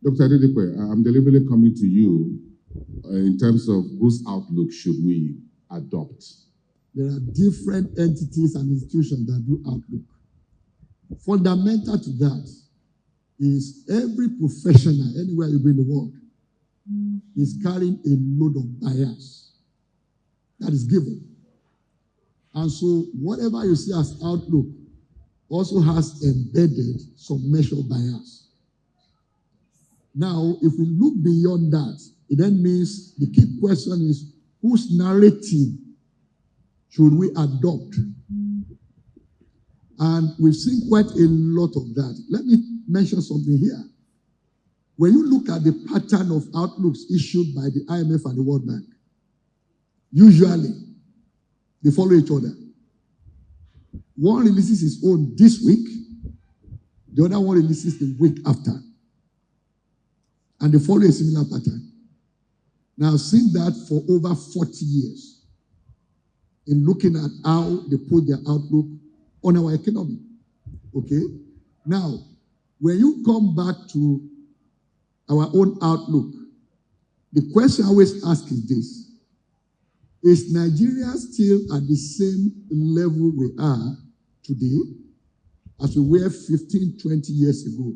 Dr. Adedipe, I'm deliberately coming to you in terms of whose outlook should we adopt? There are different entities and institutions that do outlook. Fundamental to that is every professional, anywhere you go in the world, is carrying a load of bias that is given. And so whatever you see as outlook also has embedded some measure of bias. Now, if we look beyond that, it then means the key question is, whose narrative should we adopt? And we've seen quite a lot of that. Let me mention something here. When you look at the pattern of outlooks issued by the IMF and the World Bank, usually they follow each other. One releases his own this week, the other one releases the week after. And they follow a similar pattern. Now, I've seen that for over 40 years in looking at how they put their outlook on our economy. Okay? Now, when you come back to our own outlook, the question I always ask is this: is Nigeria still at the same level we are today as we were 15, 20 years ago?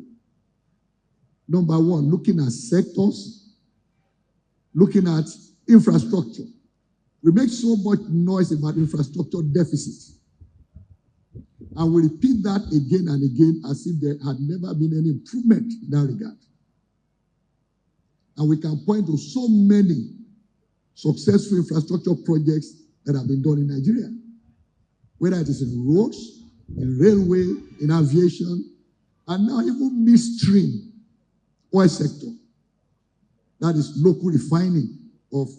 Number one, looking at sectors, looking at infrastructure. We make so much noise about infrastructure deficit. And we repeat that again and again as if there had never been any improvement in that regard. And we can point to so many successful infrastructure projects that have been done in Nigeria, whether it is in roads, in railway, in aviation, and now even midstream oil sector. That is local refining of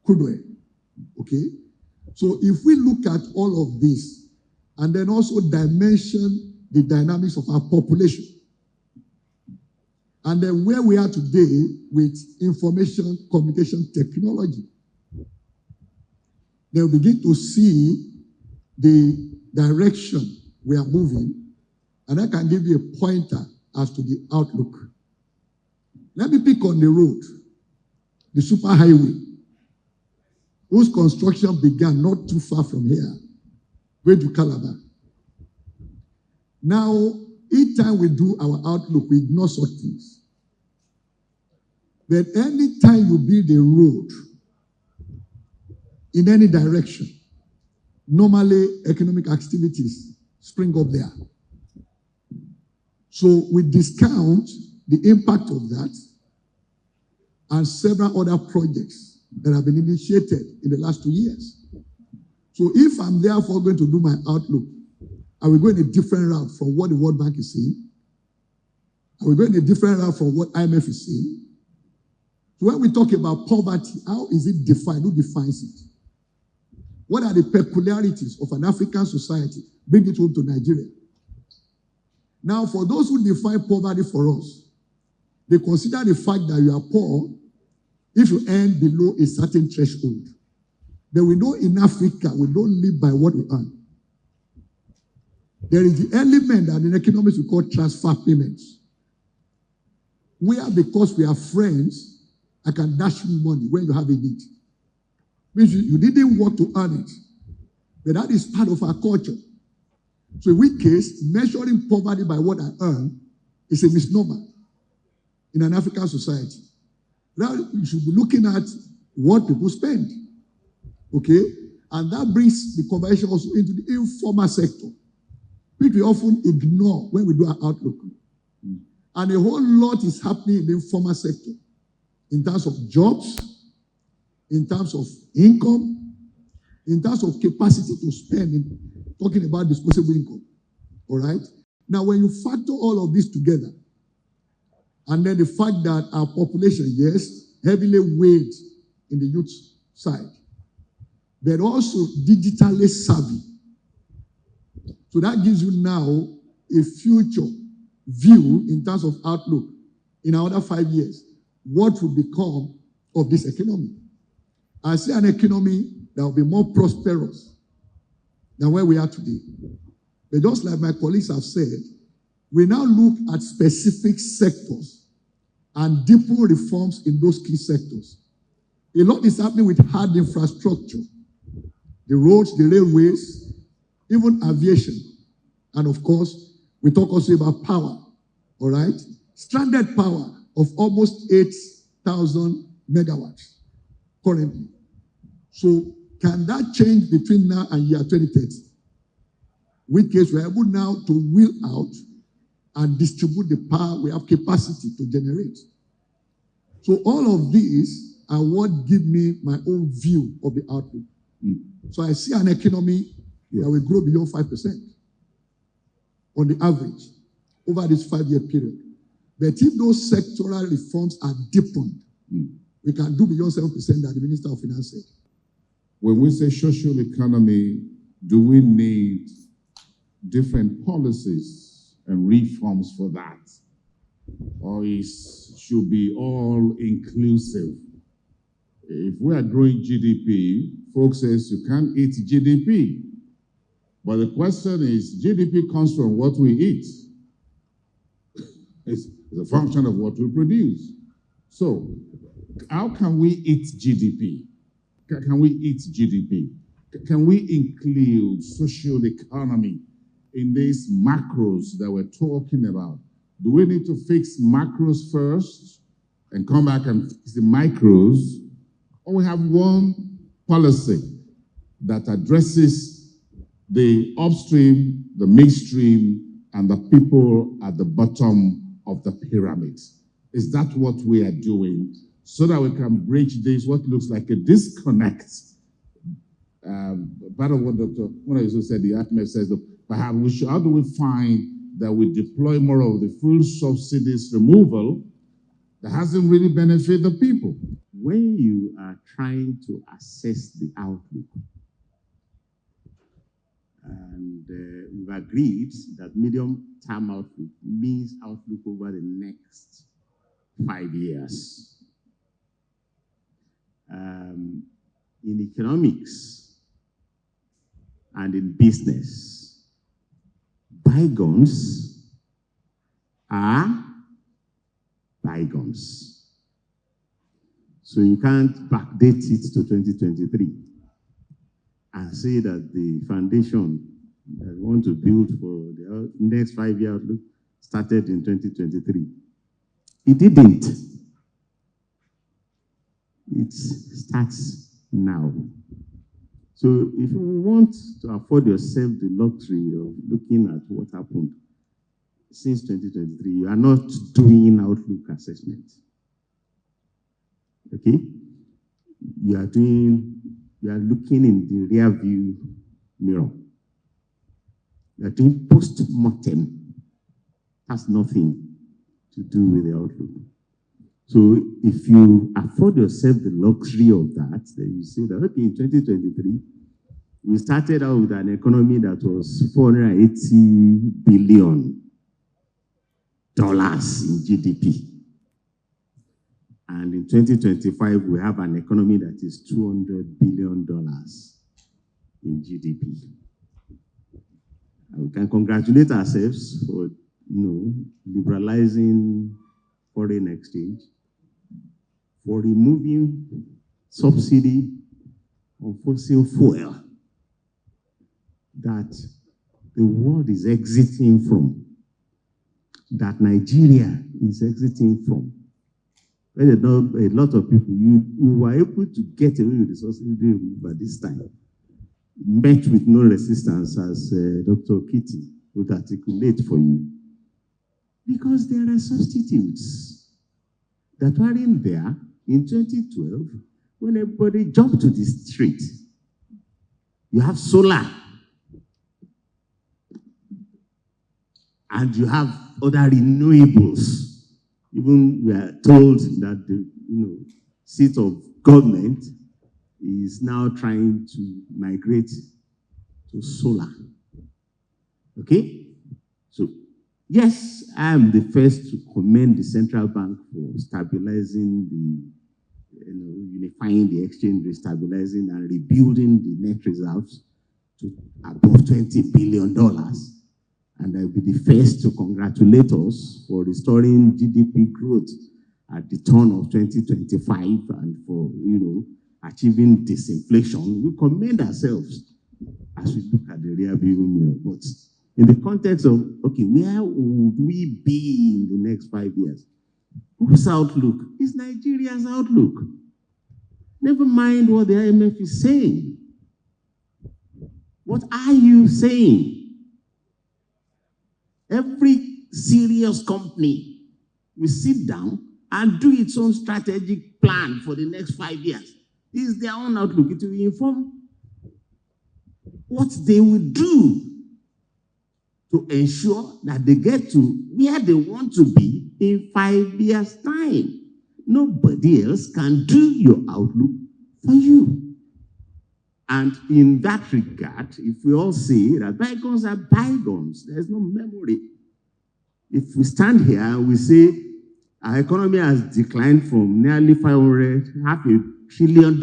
crude oil. Okay? So if we look at all of this, and then also dimension the dynamics of our population, and then where we are today with information communication technology, they'll begin to see the direction we are moving, and I can give you a pointer as to the outlook. Let me pick on the road, the superhighway, whose construction began not too far from here, going to Calabar. Now, each time we do our outlook, we ignore such things. But any time you build a road in any direction, normally economic activities spring up there. So we discount the impact of that and several other projects that have been initiated in the last 2 years. So if I'm therefore going to do my outlook, are we going a different route from what the World Bank is saying? Are we going a different route from what IMF is saying? So when we talk about poverty, how is it defined? Who defines it? What are the peculiarities of an African society? Bring it home to Nigeria. Now, for those who define poverty for us, they consider the fact that you are poor if you earn below a certain threshold. But we know in Africa, we don't live by what we earn. There is the element that in economics we call transfer payments, where because we are friends, I can dash you money when you have a need. Means you didn't work to earn it, but that is part of our culture. So in which case, measuring poverty by what I earn is a misnomer in an African society. Now you should be looking at what people spend. Okay? And that brings the conversation also into the informal sector, which we often ignore when we do our outlook. And a whole lot is happening in the informal sector in terms of jobs, in terms of income, in terms of capacity to spend, in talking about disposable income. All right? Now, when you factor all of this together, and then the fact that our population, yes, heavily weighed in the youth side, but also digitally savvy. So that gives you now a future view in terms of outlook in another 5 years. What will become of this economy? I see an economy that will be more prosperous than where we are today. But just like my colleagues have said, we now look at specific sectors and deepen reforms in those key sectors. A lot is happening with hard infrastructure, the roads, the railways, even aviation. And of course, we talk also about power, all right? Stranded power of almost 8,000 megawatts currently. So can that change between now and year 2030? In which case we're able now to wheel out and distribute the power we have capacity to generate. So all of these are what give me my own view of the outlook. So I see an economy that will grow beyond 5% on the average over this 5-year period. But if those sectoral reforms are deepened, we can do beyond 7% that the Minister of Finance said. When we say social economy, do we need different policies and reforms for that? Or should be all inclusive? If we are growing GDP, folks says you can't eat GDP. But the question is, GDP comes from what we eat. It's a function of what we produce. So, how can we eat GDP? Can we eat GDP? Can we include social economy in these macros that we're talking about? Do we need to fix macros first and come back and fix the micros? Or we have one policy that addresses the upstream, the midstream, and the people at the bottom of the pyramid? Is that what we are doing so that we can bridge this, what looks like a disconnect? Part of what Dr. Munayoso said, the Economists says, perhaps how do we find that we deploy more of the full subsidies removal that hasn't really benefited the people? When you are trying to assess the outlook, and we've agreed that medium-term outlook means outlook over the next 5 years. In economics and in business, bygones are bygones. So you can't backdate it to 2023 and say that the foundation that we want to build for the next 5-year outlook started in 2023. It didn't. It starts now. So if you want to afford yourself the luxury of looking at what happened since 2023, you are not doing outlook assessment. Okay? You are looking in the rear view mirror. You are doing post-mortem. Has nothing to do with the outlook. So if you afford yourself the luxury of that, then you say that, okay, in 2023, we started out with an economy that was $480 billion in GDP. And in 2025, we have an economy that is $200 billion in GDP. And we can congratulate ourselves for liberalizing foreign exchange, for removing subsidy on fossil fuel that the world is exiting from, that Nigeria is exiting from. A lot of people, we were able to get away with the subsidy removal this time, met with no resistance, as Dr. Kitty would articulate for you, because there are substitutes that weren't there in 2012 when everybody jumped to the street. You have solar, and you have other renewables. Even we are told that the seat of government is now trying to migrate to solar. Okay? So, yes, I am the first to commend the central bank for stabilizing unifying the exchange rate, stabilizing and rebuilding the net reserves to above $20 billion. And I'll be the first to congratulate us for restoring GDP growth at the turn of 2025 and for, achieving disinflation. We commend ourselves as we look at the rear view mirror. But in the context of, okay, where would we be in the next 5 years? Whose outlook? Is Nigeria's outlook. Never mind what the IMF is saying. What are you saying? Every serious company will sit down and do its own strategic plan for the next 5 years. This is their own outlook. It will inform what they will do to ensure that they get to where they want to be in 5 years' time. Nobody else can do your outlook for you. And in that regard, if we all say that bygones are bygones, there's no memory. If we stand here and we say our economy has declined from nearly $500 trillion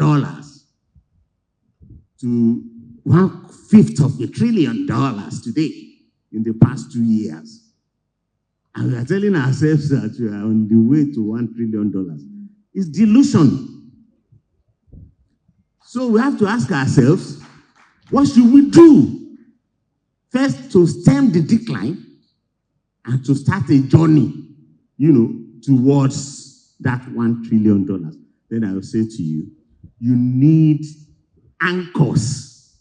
to 1/5 of $1 trillion today in the past 2 years. And we are telling ourselves that we are on the way to $1 trillion. It's delusion. So we have to ask ourselves, what should we do? First, to stem the decline and to start a journey, towards that $1 trillion. Then I will say to you, you need anchors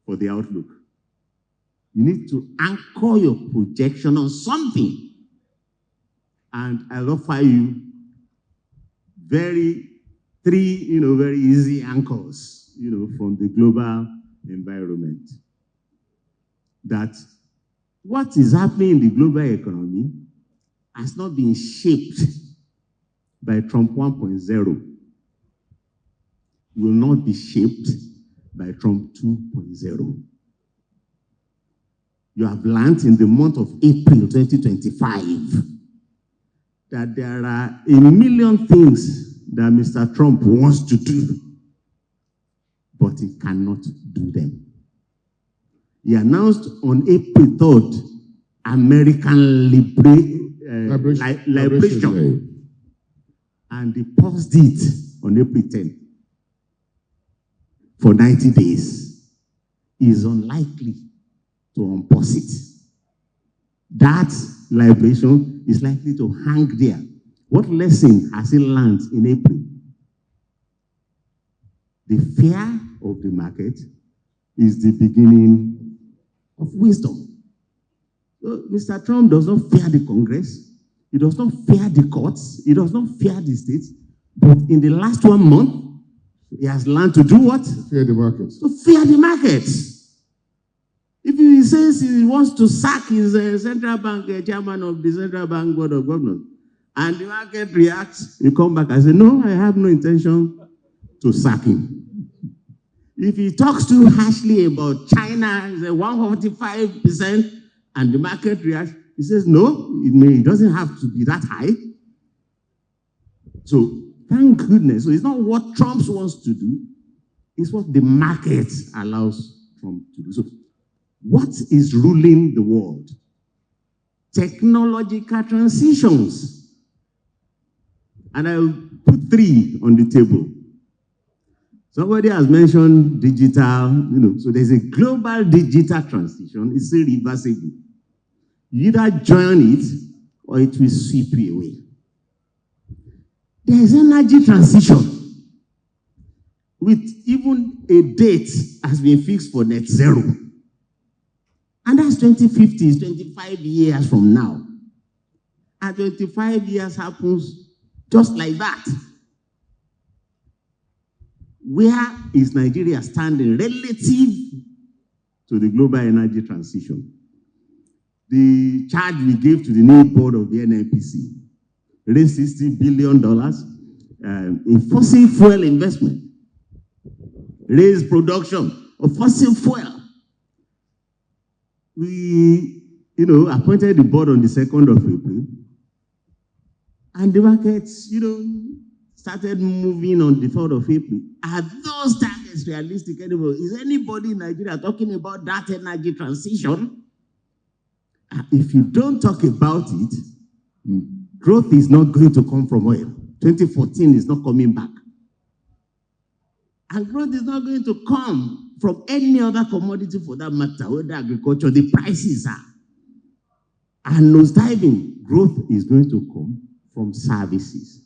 for the outlook. You need to anchor your projection on something. And I'll offer you three very easy anchors, from the global environment. That what is happening in the global economy has not been shaped by Trump 1.0. Will not be shaped by Trump 2.0. You have learned in the month of April 2025 that there are 1 million things that Mr. Trump wants to do, but he cannot do them. He announced on April 3rd, American Liberation Day. And he paused it on April 10th for 90 days. He is unlikely to unpause it. That liberation is likely to hang there. What lesson has he learned in April? The fear of the market is the beginning of wisdom. So Mr. Trump does not fear the Congress. He does not fear the courts. He does not fear the states. But in the last 1 month, he has learned to do what? Fear the markets. To fear the markets. If he says he wants to sack his central bank chairman of the central bank board of governors, and the market reacts, he come back and say, no, I have no intention to sack him. If he talks too harshly about China, he says 145%, and the market reacts, he says, no, it doesn't have to be that high. So, thank goodness. So, it's not what Trump wants to do, it's what the market allows Trump to do. So, what is ruling the world? Technological transitions. And I'll put 3 on the table. Somebody has mentioned digital, so there's a global digital transition. It's irreversible. You either join it or it will sweep you away. There is energy transition with even a date has been fixed for net zero. And that's 2050, is 25 years from now. And 25 years happens just like that. Where is Nigeria standing relative to the global energy transition? The charge we gave to the new board of the NNPC raised $60 billion in fossil fuel investment, raised production of fossil fuel. We, appointed the board on the 2nd of April, and the markets, started moving on the 3rd of April. Are those targets realistic anymore? Is anybody in Nigeria talking about that energy transition? If you don't talk about it, growth is not going to come from oil. 2014 is not coming back. And growth is not going to come from any other commodity for that matter, whether agriculture, the prices are nosediving. Growth is going to come from services.